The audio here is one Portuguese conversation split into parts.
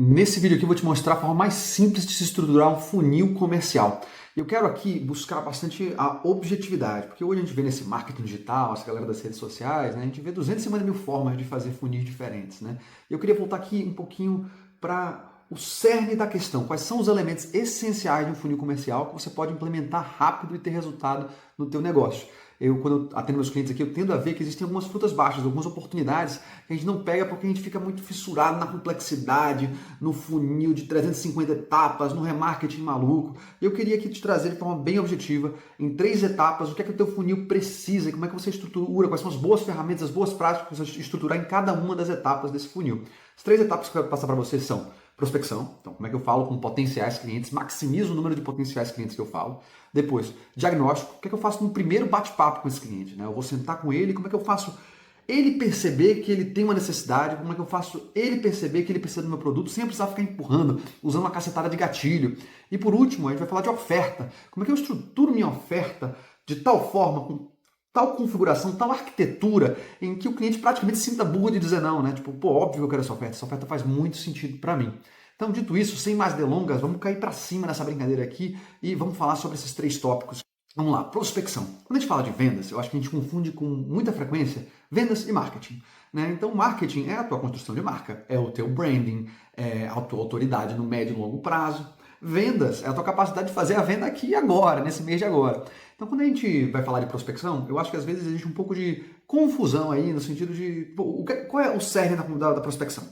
Nesse vídeo aqui eu vou te mostrar a forma mais simples de se estruturar um funil comercial. Eu quero aqui buscar bastante a objetividade, porque hoje a gente vê nesse marketing digital, essa galera das redes sociais, né, a gente vê 250 mil formas de fazer funis diferentes. Né? Eu queria voltar aqui um pouquinho para o cerne da questão. Quais são os elementos essenciais de um funil comercial que você pode implementar rápido e ter resultado no teu negócio? Quando eu atendo meus clientes aqui, eu tendo a ver que existem algumas frutas baixas, algumas oportunidades que a gente não pega porque a gente fica muito fissurado na complexidade, no funil de 350 etapas, no remarketing maluco. Eu queria aqui te trazer de forma bem objetiva, em 3 etapas, o que é que o teu funil precisa e como é que você estrutura, quais são as boas ferramentas, as boas práticas para você estruturar em cada uma das etapas desse funil. As 3 etapas que eu quero passar para você são prospecção, então como é que eu falo com potenciais clientes, maximizo o número de potenciais clientes que eu falo. Depois, diagnóstico, o que é que eu faço no primeiro bate-papo com esse cliente? Né? Eu vou sentar com ele, como é que eu faço ele perceber que ele tem uma necessidade, como é que eu faço ele perceber que ele precisa do meu produto sem precisar ficar empurrando, usando uma cacetada de gatilho. E por último, a gente vai falar de oferta, como é que eu estruturo minha oferta de tal forma, com tal configuração, tal arquitetura, em que o cliente praticamente se sinta burro de dizer não, né? Tipo, pô, óbvio que eu quero essa oferta faz muito sentido para mim. Então, dito isso, sem mais delongas, vamos cair para cima nessa brincadeira aqui e vamos falar sobre esses 3 tópicos. Vamos lá, prospecção. Quando a gente fala de vendas, eu acho que a gente confunde com muita frequência vendas e marketing. Né? Então, marketing é a tua construção de marca, é o teu branding, é a tua autoridade no médio e longo prazo. Vendas é a tua capacidade de fazer a venda aqui e agora, nesse mês de agora. Então, quando a gente vai falar de prospecção, eu acho que às vezes existe um pouco de confusão aí, no sentido de qual é o cerne da prospecção?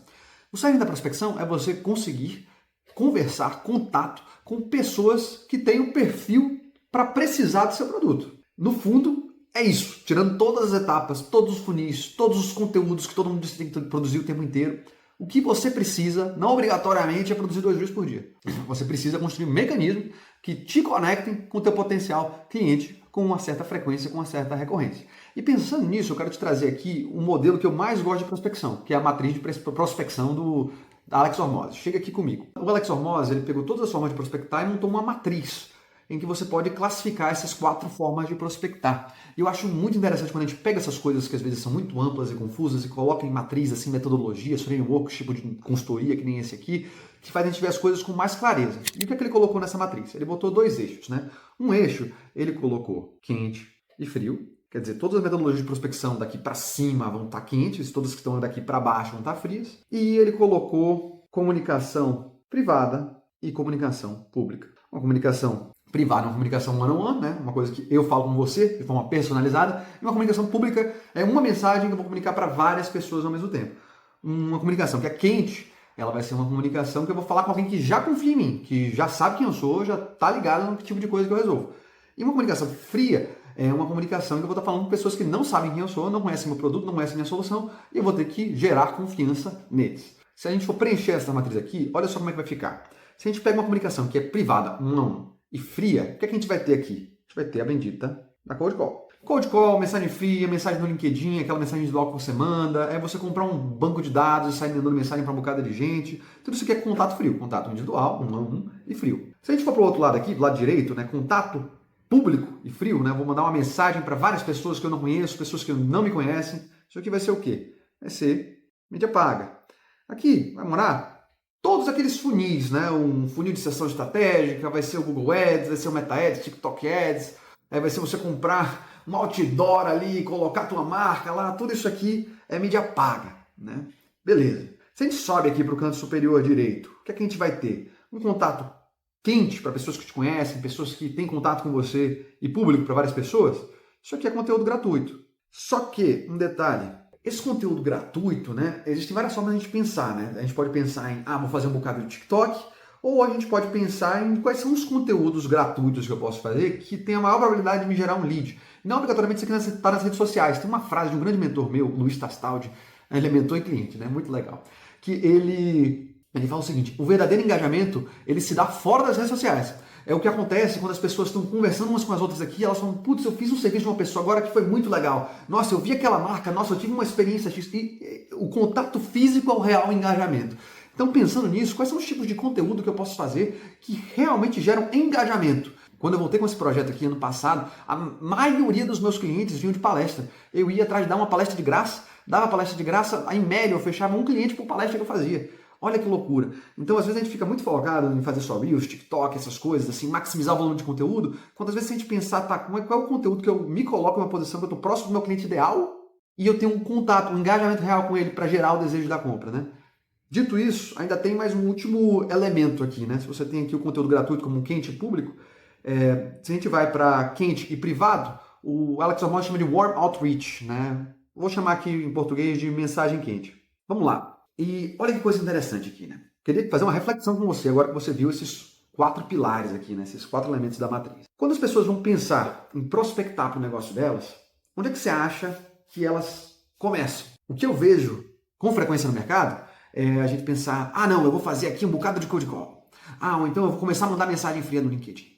O cerne da prospecção é você conseguir conversar, contato com pessoas que têm um perfil para precisar do seu produto. No fundo, é isso. Tirando todas as etapas, todos os funis, todos os conteúdos que todo mundo tem que produzir o tempo inteiro, o que você precisa, não obrigatoriamente, é produzir 2 vídeos por dia. Você precisa construir um mecanismo que te conectem com o teu potencial cliente com uma certa frequência, com uma certa recorrência. E pensando nisso, eu quero te trazer aqui um modelo que eu mais gosto de prospecção, que é a matriz de prospecção da Alex Hormozi. Chega aqui comigo. O Alex Hormozi, ele pegou todas as formas de prospectar e montou uma matriz em que você pode classificar essas 4 formas de prospectar. E eu acho muito interessante quando a gente pega essas coisas que às vezes são muito amplas e confusas e coloca em matriz, assim, metodologias, frameworks, tipo de consultoria, que nem esse aqui, que faz a gente ver as coisas com mais clareza. E o que é que ele colocou nessa matriz? Ele botou 2 eixos, né? Um eixo, ele colocou quente e frio. Quer dizer, todas as metodologias de prospecção daqui para cima vão estar quentes, todas que estão daqui para baixo vão estar frias. E ele colocou comunicação privada e comunicação pública. Uma comunicação privada é uma comunicação one-on-one, né? Uma coisa que eu falo com você de forma personalizada. E uma comunicação pública é uma mensagem que eu vou comunicar para várias pessoas ao mesmo tempo. Uma comunicação que é quente, ela vai ser uma comunicação que eu vou falar com alguém que já confia em mim, que já sabe quem eu sou, já está ligado no tipo de coisa que eu resolvo. E uma comunicação fria é uma comunicação que eu vou estar falando com pessoas que não sabem quem eu sou, não conhecem meu produto, não conhecem minha solução, e eu vou ter que gerar confiança neles. Se a gente for preencher essa matriz aqui, olha só como é que vai ficar. Se a gente pega uma comunicação que é privada, e fria, o que é que a gente vai ter aqui? A gente vai ter a bendita da cold call. Cold call, mensagem fria, mensagem no LinkedIn, aquela mensagem individual que você manda, é você comprar um banco de dados e sair mandando mensagem para um bocado de gente. Tudo isso aqui é contato frio, contato individual, 1 a 1 e frio. Se a gente for para o outro lado aqui, do lado direito, né, contato público e frio, né, vou mandar uma mensagem para várias pessoas que eu não conheço, pessoas que não me conhecem. Isso aqui vai ser o quê? Vai ser mídia paga. Aqui, vai morar todos aqueles funis, né? Um funil de sessão estratégica, vai ser o Google Ads, vai ser o Meta Ads, TikTok Ads, vai ser você comprar um outdoor ali, colocar a tua marca lá, tudo isso aqui é mídia paga, né? Beleza. Se a gente sobe aqui para o canto superior direito, o que é que a gente vai ter? Um contato quente para pessoas que te conhecem, pessoas que têm contato com você e público para várias pessoas. Isso aqui é conteúdo gratuito. Só que, um detalhe, esse conteúdo gratuito, né? Existem várias formas de a gente pensar, né? A gente pode pensar em, vou fazer um bocado de TikTok, ou a gente pode pensar em quais são os conteúdos gratuitos que eu posso fazer que tem a maior probabilidade de me gerar um lead. Não obrigatoriamente isso aqui está nas redes sociais. Tem uma frase de um grande mentor meu, Luiz Tastaldi, ele é mentor e cliente, né? Muito legal. Que ele fala o seguinte: o verdadeiro engajamento, ele se dá fora das redes sociais. É o que acontece quando as pessoas estão conversando umas com as outras aqui, elas falam, putz, eu fiz um serviço de uma pessoa agora que foi muito legal. Nossa, eu vi aquela marca, nossa, eu tive uma experiência X. E o contato físico é o real engajamento. Então, pensando nisso, quais são os tipos de conteúdo que eu posso fazer que realmente geram engajamento? Quando eu voltei com esse projeto aqui ano passado, a maioria dos meus clientes vinham de palestra. Eu ia atrás de dar uma palestra de graça, dava palestra de graça, em média eu fechava um cliente por palestra que eu fazia. Olha que loucura. Então, às vezes, a gente fica muito focado em fazer só Reels, TikTok, essas coisas, assim, maximizar o volume de conteúdo, quando às vezes a gente pensar, tá, qual é o conteúdo que eu me coloco em uma posição que eu estou próximo do meu cliente ideal e eu tenho um contato, um engajamento real com ele para gerar o desejo da compra, né? Dito isso, ainda tem mais um último elemento aqui, né? Se você tem aqui o conteúdo gratuito como um quente e público, se a gente vai para quente e privado, o Alex Hormozzi chama de Warm Outreach, né? Vou chamar aqui em português de mensagem quente. Vamos lá. E olha que coisa interessante aqui, né? Queria fazer uma reflexão com você agora que você viu esses 4 pilares aqui, né? Esses 4 elementos da matriz. Quando as pessoas vão pensar em prospectar para o negócio delas, onde é que você acha que elas começam? O que eu vejo com frequência no mercado é a gente pensar, não, eu vou fazer aqui um bocado de cold call. Ou então eu vou começar a mandar mensagem fria no LinkedIn.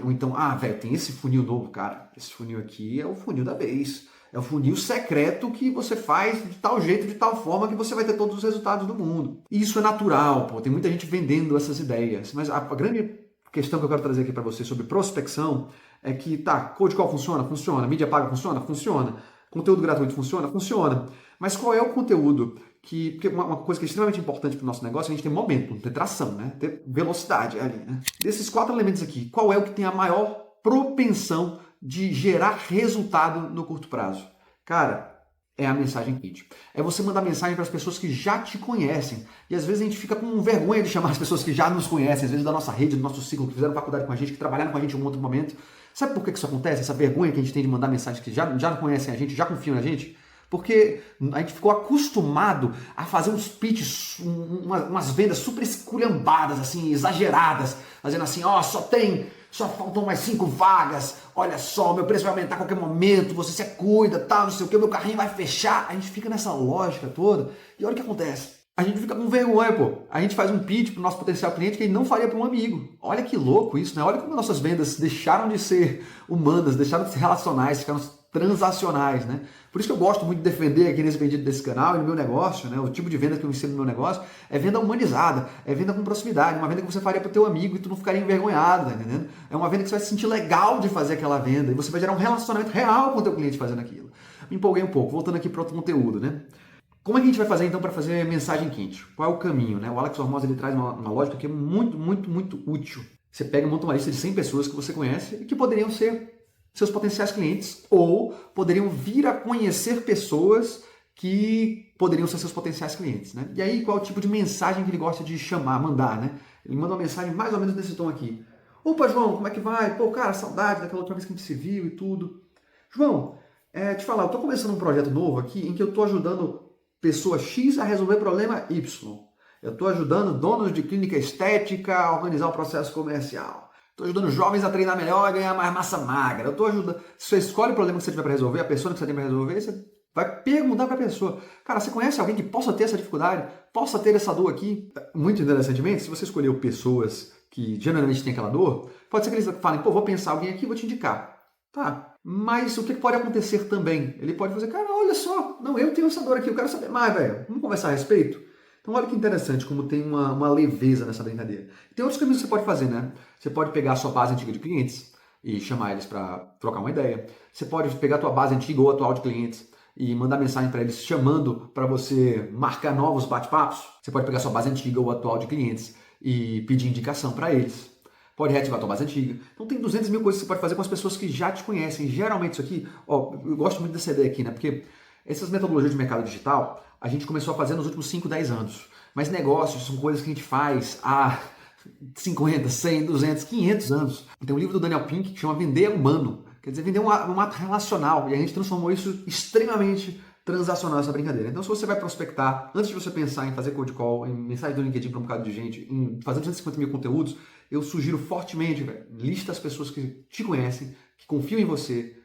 Ou então, velho, tem esse funil novo, cara. Esse funil aqui é o funil da vez. É o funil secreto que você faz de tal jeito, de tal forma que você vai ter todos os resultados do mundo. E isso é natural, pô. Tem muita gente vendendo essas ideias. Mas a grande questão que eu quero trazer aqui para você sobre prospecção é que, cold call funciona? Funciona. Mídia paga funciona? Funciona. Conteúdo gratuito funciona? Funciona. Mas qual é o conteúdo porque uma coisa que é extremamente importante para o nosso negócio é a gente ter momento, ter tração, né? Ter velocidade ali, né? Desses 4 elementos aqui, qual é o que tem a maior propensão de gerar resultado no curto prazo? Cara, é a mensagem quente. É você mandar mensagem para as pessoas que já te conhecem. E às vezes a gente fica com vergonha de chamar as pessoas que já nos conhecem, às vezes da nossa rede, do nosso ciclo, que fizeram faculdade com a gente, que trabalharam com a gente em um outro momento. Sabe por que isso acontece? Essa vergonha que a gente tem de mandar mensagens que já conhecem a gente, já confiam na gente? Porque a gente ficou acostumado a fazer uns pitches, umas vendas super esculhambadas, assim, exageradas, fazendo assim, só faltam mais 5 vagas, olha só, meu preço vai aumentar a qualquer momento, você se cuida, tal, não sei o que, meu carrinho vai fechar. A gente fica nessa lógica toda e olha o que acontece. A gente fica com vergonha, pô. A gente faz um pitch para o nosso potencial cliente que ele não faria para um amigo. Olha que louco isso, né? Olha como nossas vendas deixaram de ser humanas, deixaram de ser relacionais, ficaram transacionais, né? Por isso que eu gosto muito de defender aqui nesse pedido desse canal e no meu negócio, né? O tipo de venda que eu ensino no meu negócio é venda humanizada, é venda com proximidade, uma venda que você faria para o teu amigo e tu não ficaria envergonhado, tá entendendo? É uma venda que você vai se sentir legal de fazer aquela venda e você vai gerar um relacionamento real com o teu cliente fazendo aquilo. Me empolguei um pouco, voltando aqui para outro conteúdo, né? Como é que a gente vai fazer então para fazer mensagem quente? Qual é o caminho, né? O Alex Hormozzi ele traz uma lógica que é muito, muito, muito útil. Você pega e monta uma lista de 100 pessoas que você conhece e que poderiam ser seus potenciais clientes ou poderiam vir a conhecer pessoas que poderiam ser seus potenciais clientes, né? E aí, qual é o tipo de mensagem que ele gosta de mandar, né? Ele manda uma mensagem mais ou menos desse tom aqui. Opa, João, como é que vai? Pô, cara, saudade daquela outra vez que a gente se viu e tudo. João, te falar, eu tô começando um projeto novo aqui em que eu tô ajudando pessoa X a resolver problema Y. Eu tô ajudando donos de clínica estética a organizar o processo comercial. Estou ajudando jovens a treinar melhor e ganhar mais massa magra. Eu estou ajudando. Se você escolhe o problema que você tiver para resolver, a pessoa que você tem para resolver, você vai perguntar para a pessoa: cara, você conhece alguém que possa ter essa dificuldade? Possa ter essa dor aqui? Muito interessantemente, se você escolheu pessoas que geralmente têm aquela dor, pode ser que eles falem: pô, vou pensar alguém aqui e vou te indicar. Tá, mas o que pode acontecer também? Ele pode fazer: cara, olha só, não, eu tenho essa dor aqui, eu quero saber mais, velho. Vamos conversar a respeito? Então olha que interessante como tem uma leveza nessa brincadeira. Tem outros caminhos que você pode fazer, né? Você pode pegar a sua base antiga de clientes e chamar eles para trocar uma ideia. Você pode pegar a tua base antiga ou atual de clientes e mandar mensagem para eles chamando para você marcar novos bate-papos. Você pode pegar a sua base antiga ou atual de clientes e pedir indicação para eles. Pode reativar a tua base antiga. Então tem 200 mil coisas que você pode fazer com as pessoas que já te conhecem. Geralmente isso aqui, eu gosto muito dessa ideia aqui, né? Porque essas metodologias de mercado digital, a gente começou a fazer nos últimos 5, 10 anos. Mas negócios são coisas que a gente faz há 50, 100, 200, 500 anos. Tem um livro do Daniel Pink que chama Vender Humano. Quer dizer, vender um ato relacional. E a gente transformou isso extremamente transacional, essa brincadeira. Então, se você vai prospectar, antes de você pensar em fazer cold call, em mensagem do LinkedIn para um bocado de gente, em fazer 250 mil conteúdos, eu sugiro fortemente, lista as pessoas que te conhecem, que confiam em você,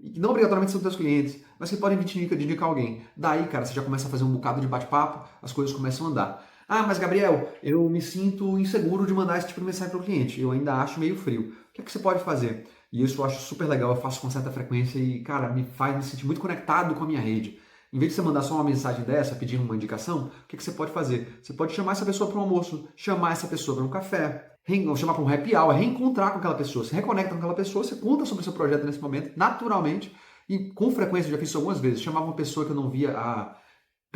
e que não obrigatoriamente são teus clientes, mas que podem te indicar alguém. Daí, cara, você já começa a fazer um bocado de bate-papo, as coisas começam a andar. Mas Gabriel, eu me sinto inseguro de mandar esse tipo de mensagem para o cliente. Eu ainda acho meio frio. O que é que você pode fazer? E isso eu acho super legal, eu faço com certa frequência e, cara, me faz me sentir muito conectado com a minha rede. Em vez de você mandar só uma mensagem dessa, pedindo uma indicação, o que você pode fazer? Você pode chamar essa pessoa para um almoço, chamar essa pessoa para um café, chamar para um happy hour, reencontrar com aquela pessoa, se reconecta com aquela pessoa, você conta sobre o seu projeto nesse momento, naturalmente, e com frequência, já fiz isso algumas vezes, chamava uma pessoa que eu não via há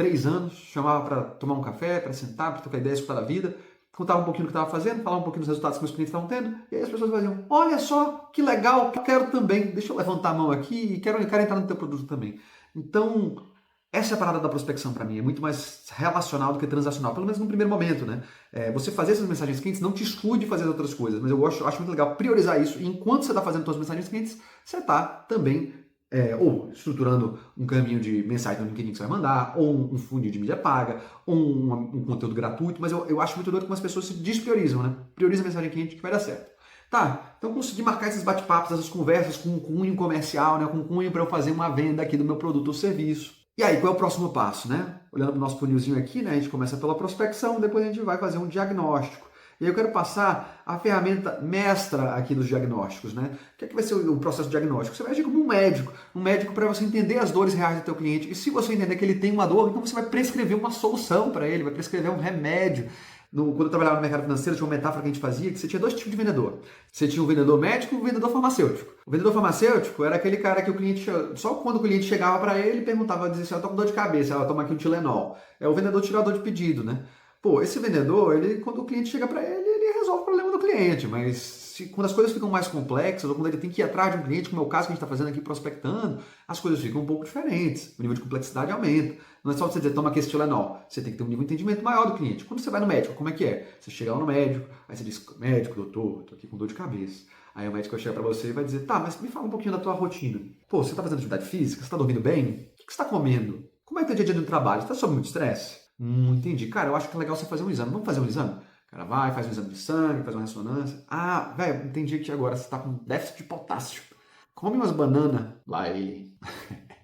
3 anos, chamava para tomar um café, para sentar, para trocar ideias, escutar a vida, contava um pouquinho do que estava fazendo, falava um pouquinho dos resultados que meus clientes estavam tendo, e aí as pessoas faziam, olha só, que legal, eu quero também, deixa eu levantar a mão aqui e quero entrar no teu produto também. Então, essa é a parada da prospecção para mim, é muito mais relacional do que transacional, pelo menos no primeiro momento, né? Você fazer essas mensagens quentes não te exclui de fazer outras coisas, mas eu acho muito legal priorizar isso, e enquanto você está fazendo suas mensagens quentes, você está também ou estruturando um caminho de mensagem no LinkedIn que você vai mandar, ou um funil de mídia paga, ou um conteúdo gratuito, mas eu acho muito doido como as pessoas se despriorizam, né? Prioriza a mensagem quente que vai dar certo. Tá, então consegui marcar esses bate-papos, essas conversas com um cunho comercial, né? Com um cunho para eu fazer uma venda aqui do meu produto ou serviço. E aí, qual é o próximo passo, né? Olhando para o nosso funilzinho aqui, né? A gente começa pela prospecção, depois a gente vai fazer um diagnóstico. E aí eu quero passar a ferramenta mestra aqui dos diagnósticos, né? O que é que vai ser o processo diagnóstico? Você vai agir como um médico para você entender as dores reais do teu cliente. E se você entender que ele tem uma dor, então você vai prescrever uma solução para ele, vai prescrever um remédio. Quando eu trabalhava no mercado financeiro, tinha uma metáfora que a gente fazia, que você tinha 2 tipos de vendedor. Você tinha o vendedor médico e o vendedor farmacêutico. O vendedor farmacêutico era aquele cara que o cliente, só quando o cliente chegava para ele, perguntava, dizia assim, eu tô com dor de cabeça, toma aqui um Tilenol. É o vendedor tirador de pedido, né? Pô, esse vendedor, quando o cliente chega para ele resolve o problema do cliente, mas quando as coisas ficam mais complexas, ou quando ele tem que ir atrás de um cliente, como é o caso que a gente está fazendo aqui prospectando, as coisas ficam um pouco diferentes, o nível de complexidade aumenta. Não é só você dizer, toma aqui esse Tilenol, você tem que ter um nível de entendimento maior do cliente. Quando você vai no médico, como é que é? Você chega lá no médico, aí você diz, médico, doutor, tô aqui com dor de cabeça. Aí o médico vai chegar para você e vai dizer, tá, mas me fala um pouquinho da tua rotina. Pô, você está fazendo atividade física? Você está dormindo bem? O que você está comendo? Como é que é o dia a dia do trabalho? Você está sob muito estresse? Entendi. Cara, eu acho que é legal você fazer um exame. Vamos fazer um exame? O cara vai, faz um exame de sangue, faz uma ressonância. Ah, velho, entendi que agora você está com déficit de potássio. Come umas bananas. Lá ele.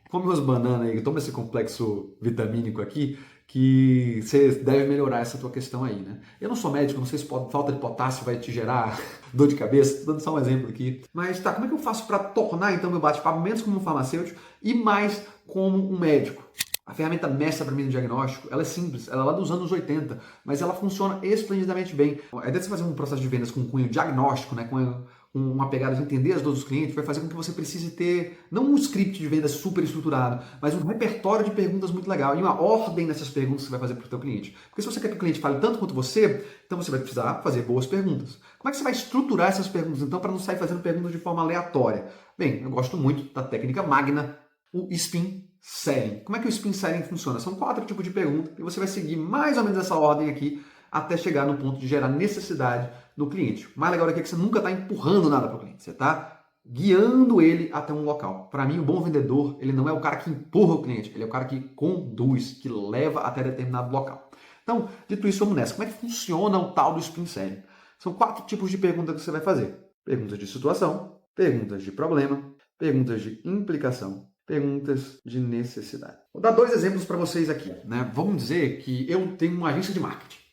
Come umas bananas aí, toma esse complexo vitamínico aqui, que você deve melhorar essa tua questão aí, né? Eu não sou médico, não sei se falta de potássio vai te gerar dor de cabeça, tô dando só um exemplo aqui. Mas tá, como é que eu faço para tornar então meu bate-papo menos como um farmacêutico e mais como um médico? A ferramenta mestra para mim no diagnóstico, ela é simples, ela é lá dos anos 80, mas ela funciona esplendidamente bem. A ideia de você fazer um processo de vendas com um cunho diagnóstico, né, com uma pegada de entender as dores dos clientes, vai fazer com que você precise ter, não um script de vendas super estruturado, mas um repertório de perguntas muito legal e uma ordem nessas perguntas que você vai fazer para o seu cliente. Porque se você quer que o cliente fale tanto quanto você, então você vai precisar fazer boas perguntas. Como é que você vai estruturar essas perguntas, então, para não sair fazendo perguntas de forma aleatória? Bem, eu gosto muito da técnica magna, o spin selling. Como é que o spin selling funciona? São 4 tipos de perguntas e você vai seguir mais ou menos essa ordem aqui até chegar no ponto de gerar necessidade no cliente. O mais legal aqui é que você nunca está empurrando nada para o cliente, você está guiando ele até um local. Para mim, o bom vendedor, ele não é o cara que empurra o cliente, ele é o cara que conduz, que leva até determinado local. Então, dito isso, vamos nessa. Como é que funciona o tal do spin selling? São 4 tipos de perguntas que você vai fazer. Perguntas de situação, perguntas de problema, perguntas de implicação, perguntas de necessidade. Vou dar 2 exemplos para vocês aqui, né? Vamos dizer que eu tenho uma agência de marketing.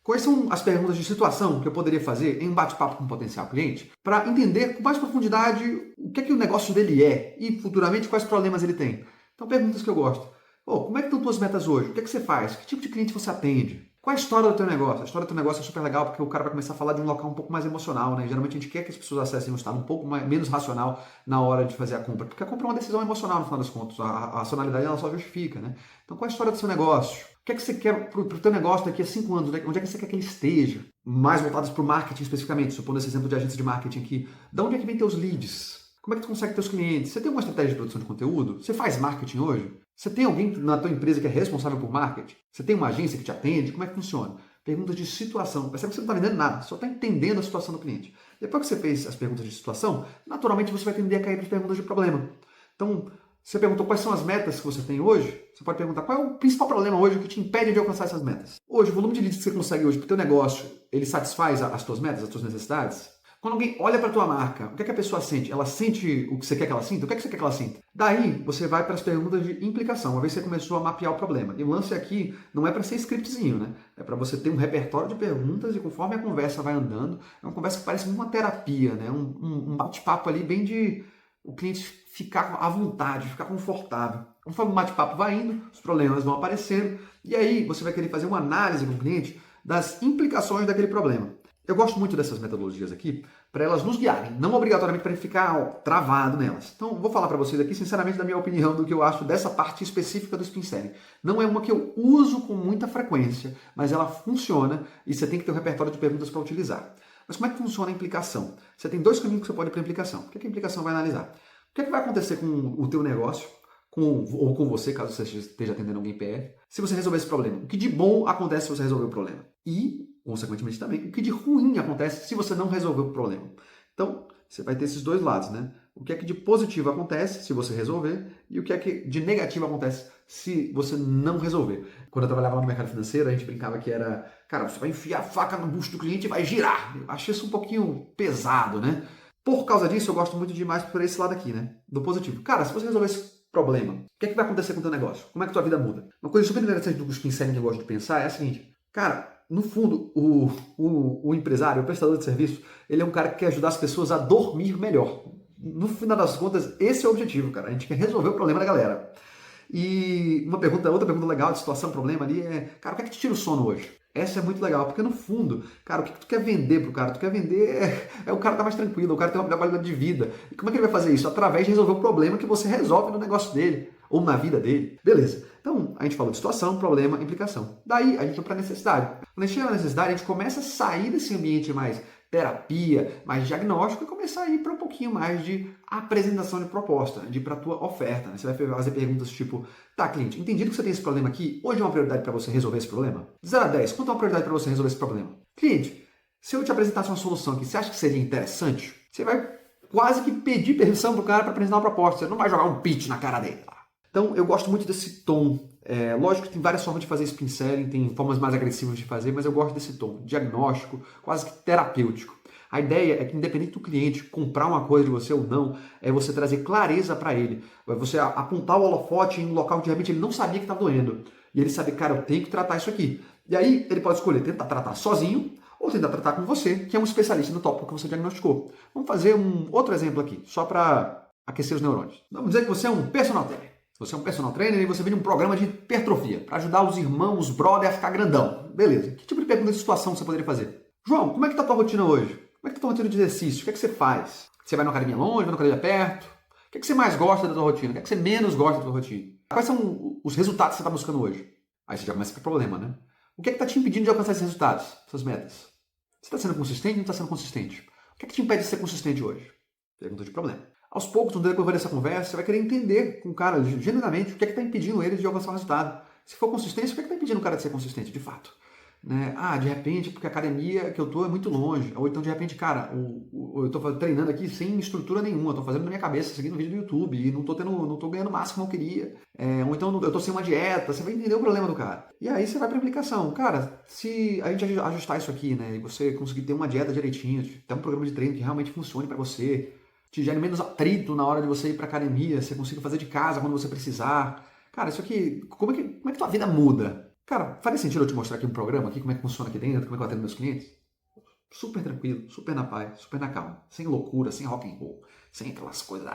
Quais são as perguntas de situação que eu poderia fazer em um bate-papo com um potencial cliente para entender com mais profundidade o que é que o negócio dele é e futuramente quais problemas ele tem? Então, perguntas que eu gosto. Como é que estão tuas metas hoje? O que é que você faz? Que tipo de cliente você atende? Qual é a história do teu negócio? A história do teu negócio é super legal porque o cara vai começar a falar de um local um pouco mais emocional, né? Geralmente a gente quer que as pessoas acessem um estado um pouco menos racional na hora de fazer a compra, porque a compra é uma decisão emocional no final das contas. A racionalidade ela só justifica, né? Então qual é a história do seu negócio? O que é que você quer para o teu negócio daqui a 5 anos? Onde é que você quer que ele esteja? Mais voltados para o marketing especificamente, supondo esse exemplo de agência de marketing aqui. De onde é que vem teus leads? Como é que tu consegue teus clientes? Você tem uma estratégia de produção de conteúdo? Você faz marketing hoje? Você tem alguém na tua empresa que é responsável por marketing? Você tem uma agência que te atende? Como é que funciona? Perguntas de situação. Percebe que você não está vendendo nada, só está entendendo a situação do cliente. Depois que você fez as perguntas de situação, naturalmente você vai tender a cair para as perguntas de problema. Então, você perguntou quais são as metas que você tem hoje, você pode perguntar qual é o principal problema hoje que te impede de alcançar essas metas. Hoje, o volume de leads que você consegue hoje para o teu negócio, ele satisfaz as tuas metas, as tuas necessidades? Quando alguém olha para a tua marca, o que é que a pessoa sente? Ela sente o que você quer que ela sinta? O que é que você quer que ela sinta? Daí, você vai para as perguntas de implicação, uma vez que você começou a mapear o problema. E o lance aqui não é para ser scriptzinho, né? É para você ter um repertório de perguntas e conforme a conversa vai andando, é uma conversa que parece uma terapia, né? Um bate-papo ali bem de o cliente ficar à vontade, ficar confortável. Conforme o bate-papo vai indo, os problemas vão aparecendo e aí você vai querer fazer uma análise com o cliente das implicações daquele problema. Eu gosto muito dessas metodologias aqui para elas nos guiarem, não obrigatoriamente para ficar travado nelas. Então, vou falar para vocês aqui, sinceramente, da minha opinião, do que eu acho dessa parte específica do spin selling. Não é uma que eu uso com muita frequência, mas ela funciona e você tem que ter um repertório de perguntas para utilizar. Mas como é que funciona a implicação? Você tem dois caminhos que você pode ir para a implicação. O que a implicação vai analisar? O que é que vai acontecer com o teu negócio, ou com você, caso você esteja atendendo alguém PF, se você resolver esse problema? O que de bom acontece se você resolver o problema? E, consequentemente também, o que de ruim acontece se você não resolver o problema? Então, você vai ter esses dois lados, né? O que é que de positivo acontece se você resolver e o que é que de negativo acontece se você não resolver. Quando eu trabalhava lá no mercado financeiro, a gente brincava que era, cara, você vai enfiar a faca no bucho do cliente e vai girar. Eu achei isso um pouquinho pesado, né? Por causa disso, eu gosto muito de ir mais por esse lado aqui, né? Do positivo. Cara, se você resolver esse problema, o que é que vai acontecer com o teu negócio? Como é que tua vida muda? Uma coisa super interessante do spin selling que eu gosto de pensar é a seguinte, cara, no fundo, o empresário, o prestador de serviço, ele é um cara que quer ajudar as pessoas a dormir melhor. No final das contas, esse é o objetivo, cara. A gente quer resolver o problema da galera. E outra pergunta legal de situação, problema ali é, cara, o que é que te tira o sono hoje? Essa é muito legal, porque no fundo, cara, o que tu quer vender pro cara? Tu quer vender o cara tá mais tranquilo, o cara tem uma melhor qualidade de vida. E como é que ele vai fazer isso? Através de resolver o problema que você resolve no negócio dele, ou na vida dele. Beleza. Então, a gente falou de situação, problema, implicação. Daí, a gente vai para necessidade. Quando a gente chega na necessidade, a gente começa a sair desse ambiente mais terapia, mais diagnóstico e começar a ir para um pouquinho mais de apresentação de proposta, de ir para a tua oferta. Né? Você vai fazer perguntas tipo, tá, cliente, entendido que você tem esse problema aqui, hoje é uma prioridade para você resolver esse problema? De 0 a 10, quanto é uma prioridade para você resolver esse problema? Cliente, se eu te apresentasse uma solução aqui, você acha que seria interessante? Você vai quase que pedir permissão para o cara para apresentar uma proposta, você não vai jogar um pitch na cara dele. Então, eu gosto muito desse tom. Lógico que tem várias formas de fazer spin selling, tem formas mais agressivas de fazer, mas eu gosto desse tom, diagnóstico, quase que terapêutico. A ideia é que, independente do cliente comprar uma coisa de você ou não, é você trazer clareza para ele. É você apontar o holofote em um local que de repente ele não sabia que estava doendo. E ele sabe, cara, eu tenho que tratar isso aqui. E aí ele pode escolher tentar tratar sozinho ou tentar tratar com você, que é um especialista no tópico que você diagnosticou. Vamos fazer um outro exemplo aqui, só para aquecer os neurônios. Vamos dizer que você é um personal trainer. Você é um personal trainer e você vende um programa de hipertrofia para ajudar os irmãos, os brother a ficar grandão. Beleza. Que tipo de pergunta de situação você poderia fazer? João, como é que tá a tua rotina hoje? Como é que tá a tua rotina de exercício? O que é que você faz? Você vai na academia longe, vai na academia perto? O que é que você mais gosta da tua rotina? O que é que você menos gosta da tua rotina? Quais são os resultados que você está buscando hoje? Aí você já começa com o problema, né? O que é que está te impedindo de alcançar esses resultados, essas metas? Você está sendo consistente ou não está sendo consistente? O que é que te impede de ser consistente hoje? Pergunta de problema. Aos poucos, no decorrer dessa conversa, você vai querer entender com o cara, genuinamente, o que é que está impedindo ele de alcançar o resultado. Se for consistência, o que é que está impedindo o cara de ser consistente, de fato? Né? De repente, porque a academia que eu tô é muito longe. Ou então, de repente, cara, eu tô treinando aqui sem estrutura nenhuma, eu tô fazendo na minha cabeça, seguindo um vídeo do YouTube e não tô ganhando o máximo que eu queria. Ou então eu tô sem uma dieta, você vai entender o problema do cara. E aí você vai pra aplicação. Cara, se a gente ajustar isso aqui, né, e você conseguir ter uma dieta direitinho, ter um programa de treino que realmente funcione para você, te gere menos atrito na hora de você ir pra academia, você consiga fazer de casa quando você precisar. Cara, isso aqui, como é que tua vida muda? Cara, faria sentido eu te mostrar aqui um programa, aqui, como é que funciona aqui dentro, como é que eu atendo meus clientes? Super tranquilo, super na paz, super na calma, sem loucura, sem rock and roll, sem aquelas coisas,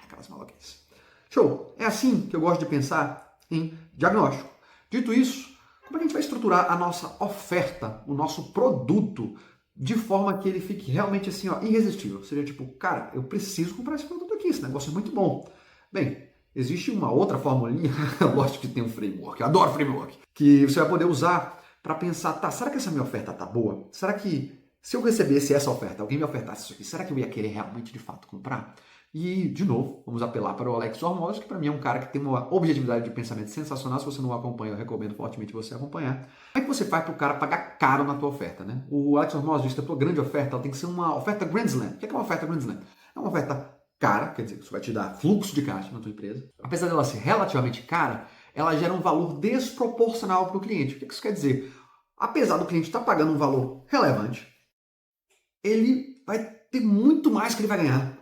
aquelas maluquices. Show! É assim que eu gosto de pensar em diagnóstico. Dito isso, como é que a gente vai estruturar a nossa oferta, o nosso produto, de forma que ele fique realmente assim, irresistível? Seria tipo, cara, eu preciso comprar esse produto aqui, esse negócio é muito bom. Bem, existe uma outra formulinha, eu gosto que tem um framework, eu adoro framework, que você vai poder usar para pensar, tá, será que essa minha oferta tá boa? Será que se eu recebesse essa oferta, alguém me ofertasse isso aqui, será que eu ia querer realmente de fato comprar? E, de novo, vamos apelar para o Alex Hormozzi, que para mim é um cara que tem uma objetividade de pensamento sensacional. Se você não o acompanha, eu recomendo fortemente você acompanhar. Como é que você faz para o cara pagar caro na tua oferta, né? O Alex Hormozzi diz que a tua grande oferta ela tem que ser uma oferta Grand Slam. O que é uma oferta Grand Slam? É uma oferta cara, quer dizer, isso vai te dar fluxo de caixa na tua empresa. Apesar dela ser relativamente cara, ela gera um valor desproporcional para o cliente. O que isso quer dizer? Apesar do cliente estar pagando um valor relevante, ele vai ter muito mais que ele vai ganhar.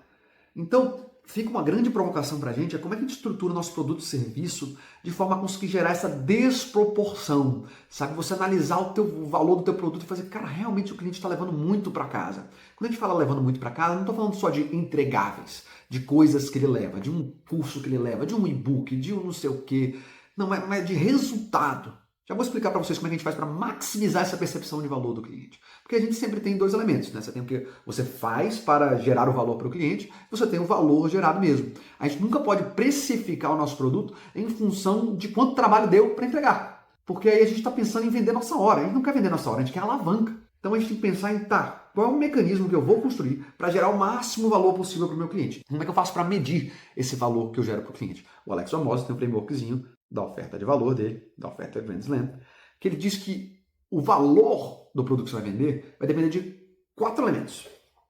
Então, fica uma grande provocação para a gente, é como é que a gente estrutura o nosso produto e serviço de forma a conseguir gerar essa desproporção, sabe? Você analisar o valor do teu produto e fazer, cara, realmente o cliente está levando muito para casa. Quando a gente fala levando muito para casa, não estou falando só de entregáveis, de coisas que ele leva, de um curso que ele leva, de um e-book, de um não sei o quê. Não, mas de resultado. Já vou explicar para vocês como é que a gente faz para maximizar essa percepção de valor do cliente. Porque a gente sempre tem dois elementos, né? Você tem o que você faz para gerar o valor para o cliente, você tem o valor gerado mesmo. A gente nunca pode precificar o nosso produto em função de quanto trabalho deu para entregar. Porque aí a gente está pensando em vender nossa hora. A gente não quer vender nossa hora, a gente quer alavanca. Então a gente tem que pensar em, tá, qual é o mecanismo que eu vou construir para gerar o máximo valor possível para o meu cliente? Como é que eu faço para medir esse valor que eu gero para o cliente? O Alex Hormozzi tem um frameworkzinho da oferta de valor dele, da oferta Grand Slam, que ele diz que o valor do produto que você vai vender vai depender de 4 elementos.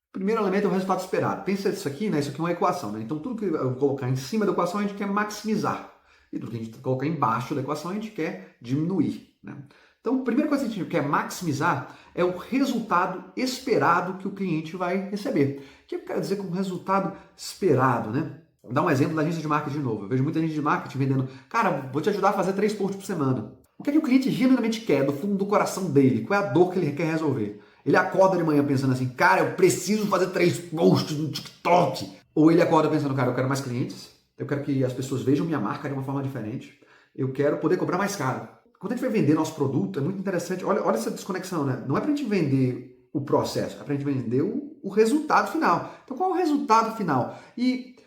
O primeiro elemento é o resultado esperado. Pensa isso aqui, né? Isso aqui é uma equação, né? Então tudo que eu colocar em cima da equação a gente quer maximizar. E tudo que a gente colocar embaixo da equação a gente quer diminuir, né? Então, a primeira coisa que a gente quer maximizar é o resultado esperado que o cliente vai receber. O que eu quero dizer com resultado esperado, né? Vou dar um exemplo da agência de marketing de novo. Eu vejo muita gente de marketing vendendo, cara, vou te ajudar a fazer 3 posts por semana. O que é que o cliente genuinamente quer, do fundo do coração dele? Qual é a dor que ele quer resolver? Ele acorda de manhã pensando assim, cara, eu preciso fazer 3 posts no TikTok. Ou ele acorda pensando, cara, eu quero mais clientes, eu quero que as pessoas vejam minha marca de uma forma diferente, eu quero poder cobrar mais caro. Quando a gente vai vender nosso produto, é muito interessante, olha essa desconexão, né? Não é para a gente vender o processo, é para a gente vender o resultado final. Então, qual é o resultado final? E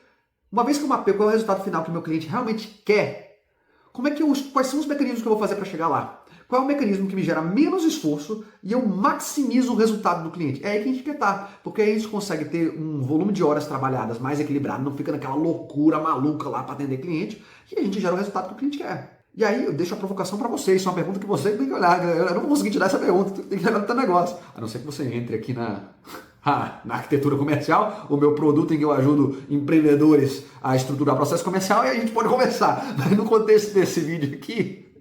uma vez que eu mapeio qual é o resultado final que o meu cliente realmente quer, quais são os mecanismos que eu vou fazer para chegar lá? Qual é o mecanismo que me gera menos esforço e eu maximizo o resultado do cliente? É aí que a gente quer estar, porque aí a gente consegue ter um volume de horas trabalhadas mais equilibrado, não fica naquela loucura maluca lá para atender cliente, e a gente gera o resultado que o cliente quer. E aí eu deixo a provocação para vocês, isso é uma pergunta que você tem que olhar. Eu não vou conseguir te dar essa pergunta, tem que olhar no teu negócio. A não ser que você entre aqui na arquitetura comercial, o meu produto em que eu ajudo empreendedores a estruturar o processo comercial, e a gente pode conversar. Mas no contexto desse vídeo aqui,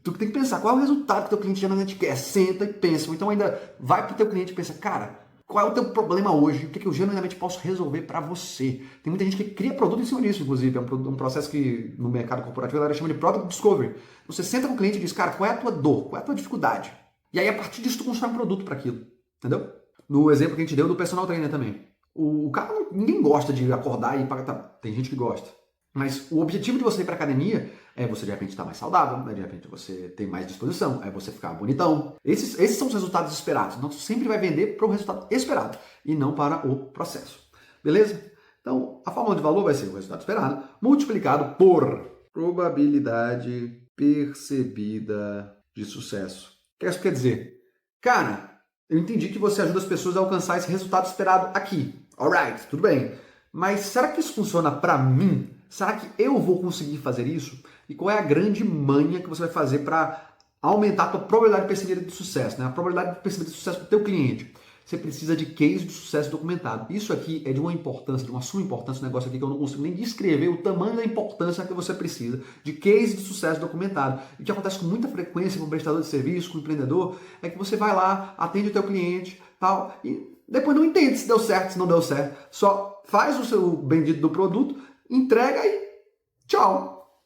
tu tem que pensar qual é o resultado que teu cliente geralmente quer. Senta e pensa. Ou então ainda vai pro teu cliente e pensa, cara, qual é o teu problema hoje? O que eu genuinamente posso resolver para você? Tem muita gente que cria produto em cima disso, inclusive. É um processo que no mercado corporativo ela chama de Product Discovery. Você senta com o cliente e diz, cara, qual é a tua dor? Qual é a tua dificuldade? E aí, a partir disso, tu constrói um produto para aquilo. Entendeu? No exemplo que a gente deu do personal trainer também. O cara, ninguém gosta de acordar e pagar. Tá, tem gente que gosta. Mas o objetivo de você ir para academia é você de repente estar mais saudável, né? De repente você ter mais disposição, é você ficar bonitão. Esses são os resultados esperados. Então você sempre vai vender para o resultado esperado e não para o processo. Beleza? Então a fórmula de valor vai ser o resultado esperado multiplicado por probabilidade percebida de sucesso. O que isso quer dizer? Cara, eu entendi que você ajuda as pessoas a alcançar esse resultado esperado aqui. Alright, tudo bem. Mas será que isso funciona para mim? Será que eu vou conseguir fazer isso? E qual é a grande manha que você vai fazer para aumentar a tua probabilidade percebida de sucesso, né? A probabilidade percebida de sucesso do teu cliente. Você precisa de case de sucesso documentado. Isso aqui é de uma importância, de uma suma importância, um negócio aqui que eu não consigo nem descrever o tamanho da importância que você precisa de case de sucesso documentado. E o que acontece com muita frequência com o prestador de serviço, com o empreendedor, é que você vai lá, atende o teu cliente, tal, e depois não entende se deu certo, se não deu certo. Só faz o seu bendito do produto, entrega e tchau.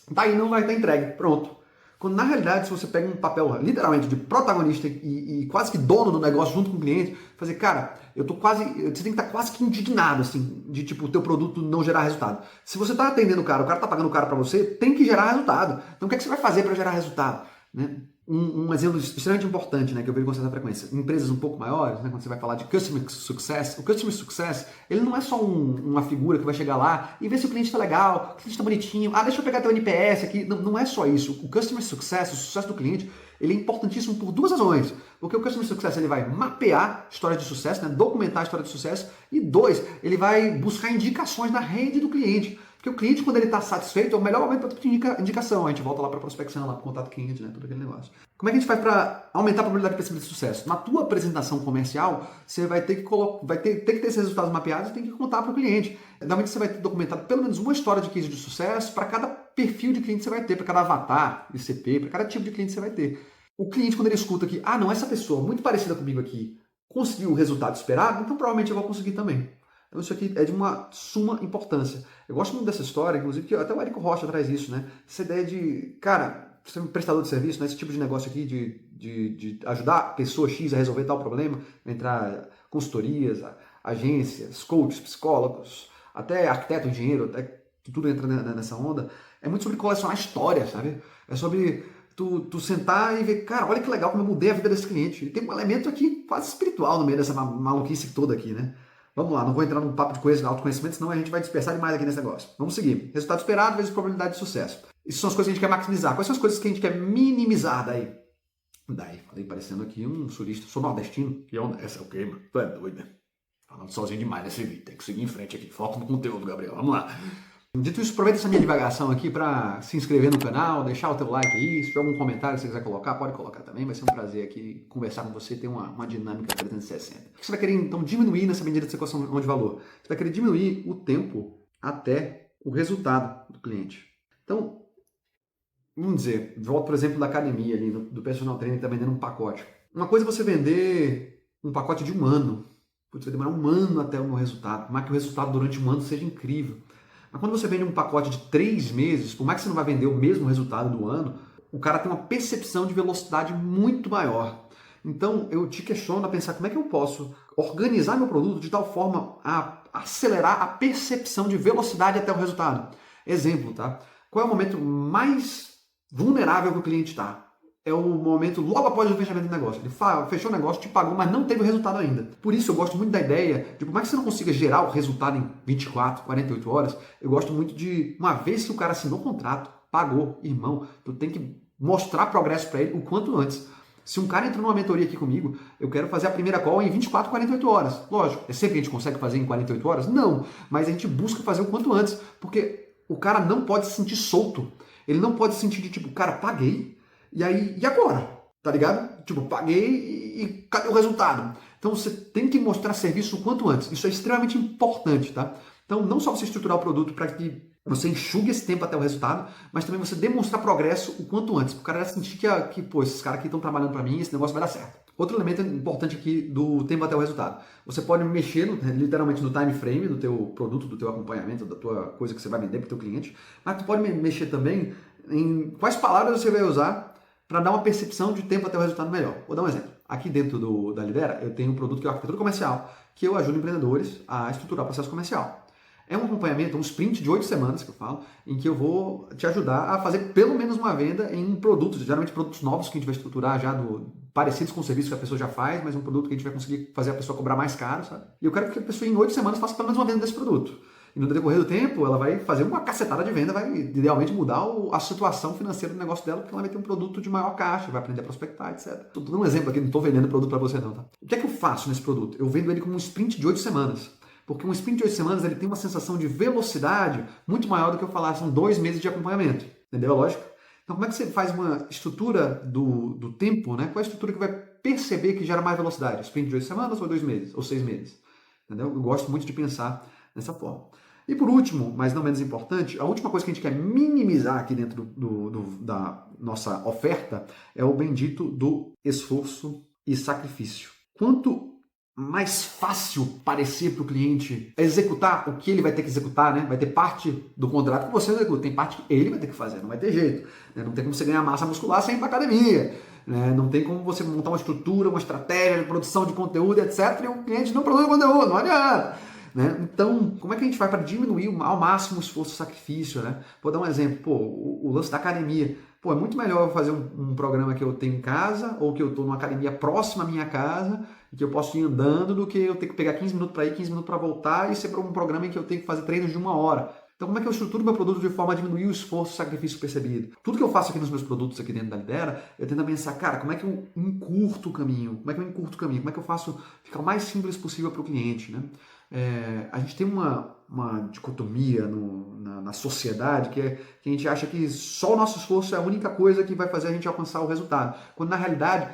Daí não vai estar entregue. Pronto. Quando na realidade, se você pega um papel literalmente de protagonista e quase que dono do negócio junto com o cliente, fazer, cara, você tem que estar quase que indignado, assim, de tipo, o teu produto não gerar resultado. Se você está atendendo o cara está pagando o cara para você, tem que gerar resultado. Então o que é que você vai fazer para gerar resultado? Né? Um exemplo extremamente importante, né, que eu vejo com certa frequência, empresas um pouco maiores, né, quando você vai falar de Customer Success, o Customer Success, ele não é só uma figura que vai chegar lá e ver se o cliente está legal, o cliente está bonitinho, deixa eu pegar teu NPS aqui, não é só isso. O Customer Success, o sucesso do cliente, ele é importantíssimo por 2 razões, porque o Customer Success ele vai mapear história de sucesso, né, documentar a história de sucesso, e 2, ele vai buscar indicações na rede do cliente. Porque o cliente, quando ele está satisfeito, é o melhor momento para tu indicação. A gente volta lá para a prospecção, lá para o contato cliente, né? Todo aquele negócio. Como é que a gente faz para aumentar a probabilidade de perceber de sucesso? Na tua apresentação comercial, você vai ter que ter esses resultados mapeados e tem que contar para o cliente. Normalmente você vai ter documentado pelo menos uma história de case de sucesso para cada perfil de cliente que você vai ter, para cada avatar, ICP, para cada tipo de cliente que você vai ter. O cliente, quando ele escuta que, não, essa pessoa muito parecida comigo aqui conseguiu o resultado esperado, então provavelmente eu vou conseguir também. Então isso aqui é de uma suma importância. Eu gosto muito dessa história, inclusive, que até o Érico Rocha traz isso, né? Essa ideia de, cara, você é um prestador de serviço, né? Esse tipo de negócio aqui de ajudar a pessoa X a resolver tal problema, entrar consultorias, agências, coaches, psicólogos, até arquiteto, engenheiro, até tudo entra nessa onda. É muito sobre colecionar histórias, sabe? É sobre tu sentar e ver, cara, olha que legal como eu mudei a vida desse cliente. Ele tem um elemento aqui quase espiritual no meio dessa maluquice toda aqui, né? Vamos lá, não vou entrar num papo de autoconhecimento, senão a gente vai dispersar demais aqui nesse negócio. Vamos seguir. Resultado esperado vezes probabilidade de sucesso. Isso são as coisas que a gente quer maximizar. Quais são as coisas que a gente quer minimizar daí? Falei parecendo aqui um sulista. Sou nordestino. Que onda essa? É o quê, mano? Tu é doido, né? Falando sozinho demais nesse vídeo. Tem que seguir em frente aqui. Foco no conteúdo, Gabriel. Vamos lá. Dito isso, aproveita essa minha divagação aqui para se inscrever no canal, deixar o teu like aí, se tiver algum comentário que você quiser colocar, pode colocar também, vai ser um prazer aqui conversar com você, ter uma dinâmica 360. O que você vai querer então diminuir nessa medida de equação de valor? Você vai querer diminuir o tempo até o resultado do cliente. Então, vamos dizer, volta por exemplo da academia ali, do personal trainer que está vendendo um pacote. Uma coisa é você vender um pacote de um ano, você vai demorar um ano até o meu resultado, mas que o resultado durante um ano seja incrível. Mas quando você vende um pacote de 3 meses, por mais que você não vai vender o mesmo resultado do ano, o cara tem uma percepção de velocidade muito maior. Então eu te questiono a pensar como é que eu posso organizar meu produto de tal forma a acelerar a percepção de velocidade até o resultado. Exemplo, tá? Qual é o momento mais vulnerável que o cliente está? É o momento logo após o fechamento do negócio. Ele fechou o negócio, te pagou, mas não teve o resultado ainda. Por isso eu gosto muito da ideia de, por mais que você não consiga gerar o resultado em 24, 48 horas, eu gosto muito de, uma vez que o cara assinou o contrato, pagou, irmão, tu tem que mostrar progresso para ele o quanto antes. Se um cara entrou numa mentoria aqui comigo, eu quero fazer a primeira call em 24, 48 horas. Lógico, é sempre que a gente consegue fazer em 48 horas? Não, mas a gente busca fazer o quanto antes, porque o cara não pode se sentir solto. Ele não pode se sentir de tipo, cara, paguei, e aí, e agora? Tá ligado? Tipo, paguei e cadê o resultado? Então você tem que mostrar serviço o quanto antes. Isso é extremamente importante, tá? Então não só você estruturar o produto para que você enxugue esse tempo até o resultado, mas também você demonstrar progresso o quanto antes. Para o cara sentir que pô, esses caras aqui estão trabalhando para mim, esse negócio vai dar certo. Outro elemento importante aqui do tempo até o resultado. Você pode mexer literalmente no time frame do teu produto, do teu acompanhamento, da tua coisa que você vai vender para o teu cliente, mas tu pode mexer também em quais palavras você vai usar para dar uma percepção de tempo até o resultado melhor. Vou dar um exemplo. Aqui dentro da Lidera, eu tenho um produto que é a arquitetura comercial, que eu ajudo empreendedores a estruturar o processo comercial. É um acompanhamento, um sprint de 8 semanas que eu falo, em que eu vou te ajudar a fazer pelo menos uma venda em produtos, geralmente produtos novos que a gente vai estruturar já parecidos com o serviço que a pessoa já faz, mas um produto que a gente vai conseguir fazer a pessoa cobrar mais caro, sabe? E eu quero que a pessoa em 8 semanas faça pelo menos uma venda desse produto. E no decorrer do tempo, ela vai fazer uma cacetada de venda, vai idealmente mudar a situação financeira do negócio dela, porque ela vai ter um produto de maior caixa, vai aprender a prospectar, etc. Estou dando um exemplo aqui, não estou vendendo produto para você não, tá? O que é que eu faço nesse produto? Eu vendo ele como um sprint de 8 semanas. Porque um sprint de 8 semanas ele tem uma sensação de velocidade muito maior do que eu falar, são 2 meses de acompanhamento. Entendeu a lógica? Então como é que você faz uma estrutura do tempo, né? Qual é a estrutura que vai perceber que gera mais velocidade? Sprint de 8 semanas ou 2 meses? Ou 6 meses? Entendeu? Eu gosto muito de pensar dessa forma. E por último, mas não menos importante, a última coisa que a gente quer minimizar aqui dentro da nossa oferta é o bendito do esforço e sacrifício. Quanto mais fácil parecer para o cliente executar o que ele vai ter que executar, né? Vai ter parte do contrato que você executa, tem parte que ele vai ter que fazer, não vai ter jeito. Né? Não tem como você ganhar massa muscular sem ir para academia. Né? Não tem como você montar uma estrutura, uma estratégia de produção de conteúdo, etc. E o cliente não produz conteúdo, não adianta. Né? Então, como é que a gente faz para diminuir ao máximo o esforço e sacrifício? Né? Vou dar um exemplo, pô, o lance da academia. Pô, é muito melhor eu fazer um programa que eu tenho em casa ou que eu estou numa academia próxima à minha casa e que eu posso ir andando do que eu ter que pegar 15 minutos para ir, 15 minutos para voltar e ser para um programa em que eu tenho que fazer treinos de 1 hora. Então, como é que eu estruturo meu produto de forma a diminuir o esforço e sacrifício percebido? Tudo que eu faço aqui nos meus produtos aqui dentro da Lidera, eu tento pensar, cara, como é que eu encurto o caminho? Como é que eu encurto o caminho? Como é que eu faço ficar o mais simples possível para o cliente, né? A gente tem uma dicotomia na sociedade que a gente acha que só o nosso esforço é a única coisa que vai fazer a gente alcançar o resultado. Quando na realidade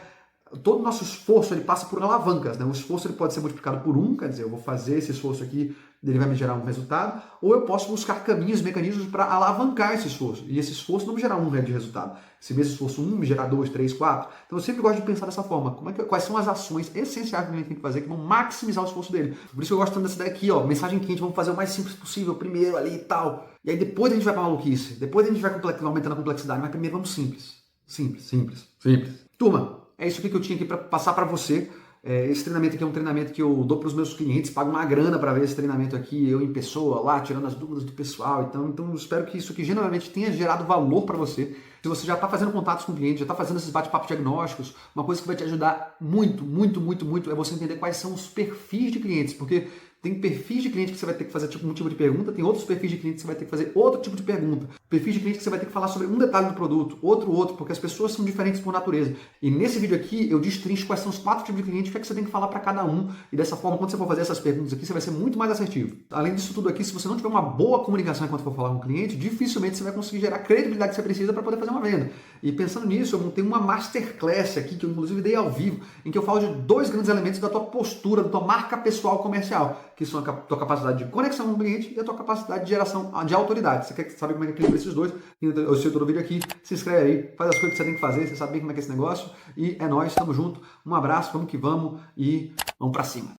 todo o nosso esforço ele passa por alavancas, né? O esforço ele pode ser multiplicado por 1, quer dizer, eu vou fazer esse esforço aqui, ele vai me gerar um resultado, ou eu posso buscar caminhos, mecanismos para alavancar esse esforço. E esse esforço não me gerar 1 de resultado. Se mesmo esforço 1 me gerar 2, 3, 4. Então eu sempre gosto de pensar dessa forma. Quais são as ações essenciais que a gente tem que fazer que vão maximizar o esforço dele. Por isso que eu gosto tanto dessa ideia aqui, ó, mensagem quente, vamos fazer o mais simples possível, primeiro ali e tal. E aí depois a gente vai para maluquice, depois a gente vai aumentando a complexidade, mas primeiro vamos simples. Simples, simples, simples. Turma, é isso aqui que eu tinha aqui para passar para você. Esse treinamento aqui é um treinamento que eu dou para os meus clientes, pago uma grana para ver esse treinamento aqui, eu em pessoa lá, tirando as dúvidas do pessoal. Então eu espero que isso aqui genuinamente tenha gerado valor para você, Se você já está fazendo contatos com clientes, já está fazendo esses bate-papos diagnósticos, uma coisa que vai te ajudar muito, muito, muito, muito é você entender quais são os perfis de clientes, porque tem perfis de cliente que você vai ter que fazer tipo, um tipo de pergunta, tem outros perfis de cliente que você vai ter que fazer outro tipo de pergunta. Perfis de cliente que você vai ter que falar sobre um detalhe do produto, outro, porque as pessoas são diferentes por natureza. E nesse vídeo aqui eu destrincho quais são os 4 tipos de cliente, o que é que você tem que falar para cada um. E dessa forma, quando você for fazer essas perguntas aqui, você vai ser muito mais assertivo. Além disso tudo aqui, se você não tiver uma boa comunicação enquanto for falar com o cliente, dificilmente você vai conseguir gerar a credibilidade que você precisa para poder fazer uma venda. E pensando nisso, eu montei uma masterclass aqui, que eu inclusive dei ao vivo, em que eu falo de 2 grandes elementos da tua postura, da tua marca pessoal comercial, que são a tua capacidade de conexão com o cliente e a tua capacidade de geração de autoridade. Você quer saber como é que equilibra esses dois? Eu sei todo o vídeo aqui, se inscreve aí, faz as coisas que você tem que fazer, você sabe bem como é que é esse negócio. E é nóis, tamo junto, um abraço, vamos que vamos e vamos pra cima.